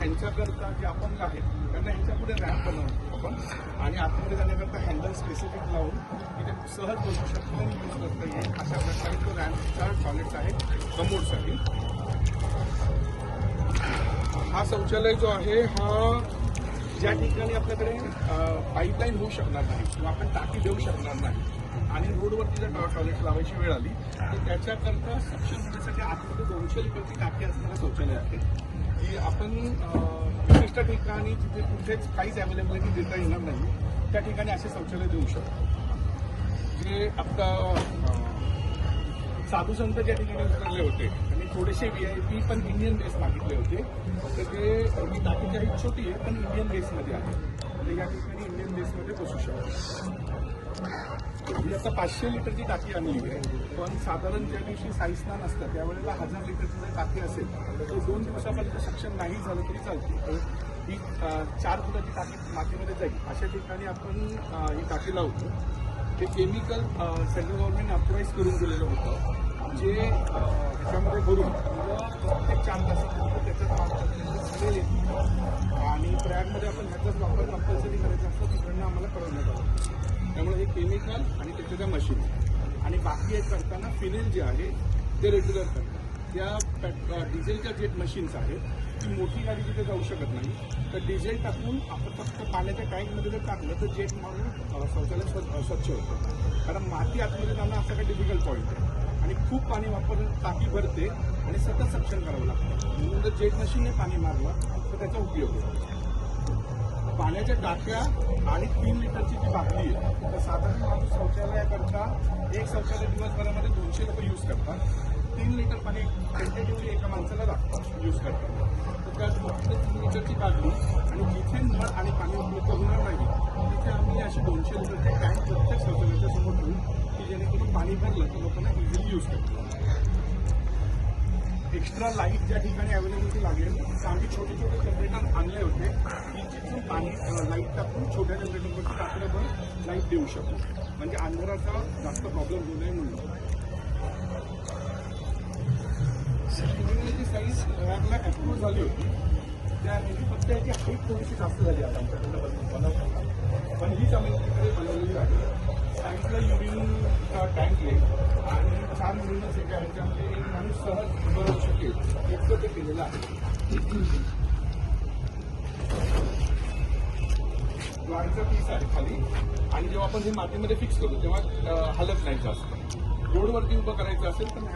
यांच्याकरता जे अपंग आहेत त्यांना यांच्यापुढे रॅम्प बनवतो आपण आणि आतमध्ये जाण्याकरता हँडल स्पेसिफिक लावून तिथे सहज बसू शकतो आणि यूज करता येईल अशा प्रकारे तो रॅम्पचा टॉयलेट आहे कमोडसाठी. हा शौचालय जो आहे हा ज्या ठिकाणी आपल्याकडे पाईपलाईन होऊ शकणार नाही किंवा आपण टाकी देऊ शकणार नाही आणि रोडवरती जर टॉयलेट लावायची वेळ आली तर त्याच्याकरता सक्षम होण्यासाठी आतमध्ये 200 लिटरची टाकी असणारं शौचालय आहे की आपण विशिष्ट ठिकाणी जिथे कुठेच काहीच अवेलेबिलिटी देता येणार नाही त्या ठिकाणी असे शौचालय देऊ शकतो. जे आता साधू संत ज्या ठिकाणी उतरले होते आणि थोडेसे VIP पण इंडियन बेस मागितले होते तर ते ही टाकी काही छोटी आहे पण इंडियन बेसमध्ये आहे म्हणजे या ठिकाणी इंडियन बेसमध्ये बसू शकतो. ही आता 500 लिटरची टाकी आणली आहे पण साधारण ज्या दिवशी साईस्नान असतं त्यावेळेला 1000 लिटरची जर टाकी असेल तर 2 दिवसापर्यंत सक्षम नाही झालं तरी चालते. ही 4 फुटाची टाकी मातीमध्ये जाईल अशा ठिकाणी आपण ही टाकी लावतो. ते केमिकल सेंट्रल गव्हर्नमेंट अप्रुव्हाइज करून दिलेलं होतं जे ह्याच्यामध्ये भरून प्रत्येक 4 तासानंतर त्याच्यात स्मेल येते आणि प्रयागमध्ये आपण ह्याचाच वापर कंपल्सरी करायचा असतो तिकडनं आम्हाला कळवण्यात आलं. त्यामुळे हे केमिकल आणि त्याच्या त्या मशीन आणि बाकी एक करताना फिनेल जे आहे ते रेग्युलर करतात. त्या डिझेलच्या जे मशीन्स आहेत ती मोठी गाडी तिथे जाऊ शकत नाही तर डिझेल टाकून आपण फक्त पाण्याच्या टँकमध्ये जर टाकलं तर जेट मारून शौचालय स्वच्छ होतं. कारण माती आतमध्ये जाणं असा काही डिफिकल्ट पॉईंट आहे आणि खूप पाणी वापरून टाकी भरते आणि सतत सक्शन करावं लागतं. म्हणून जर जेट मशीनने पाणी मारलं तर त्याचा उपयोग होतो. पाण्याच्या टाक्या आणि 3 लिटरची जी बाटली आहे तर साधारण माणूस शौचालयाकरता एक शौचालय दिवसभरामध्ये 200 लोक यूज करतात. 3 लिटर पाणी टेंटेटिव्हली एका माणसाला लागतं यूज करतात. तर त्या 3 लिटरची बाटली आणि जिथे नळ आणि पाणी उपलब्ध होणार नाही तिथे आम्ही अशी 200 लिटरची टँक प्रत्येक शौचालयाच्या समोर ठेवू की जेणेकरून पाणी भरलं तर लोकांना इझिली यूज करतात. एक्स्ट्रा लाईट ज्या ठिकाणी अवेलेबिलिटी लागेल तर आम्ही छोटे छोटे जनरेटर आणले होते की जिथून पाणी लाईट टाकून छोट्या जनरेटरवरती रात्रभर लाईट देऊ शकतो म्हणजे अंधाराचा जास्त प्रॉब्लेम होऊ नये म्हणून. जी साईज आपल्याला अप्रूव्ह झाली होती त्या फक्त याची हाईट थोडीशी जास्त झाली आता आमच्याकडनं बनवताना पण हीच आम्ही तिकडे बनवलेली आहे. साईडला युरिन टँक आहे आणि 4 मुलींना जे काय ह्याच्यामध्ये एक माणूस सहज उभं राहू शकेल इतकं ते केलेलं आहे. गाडीचा पीस आहे खाली आणि जेव्हा आपण हे मातीमध्ये फिक्स करतो तेव्हा हलत नाही जास्त. रोडवरती उभं करायचं असेल तर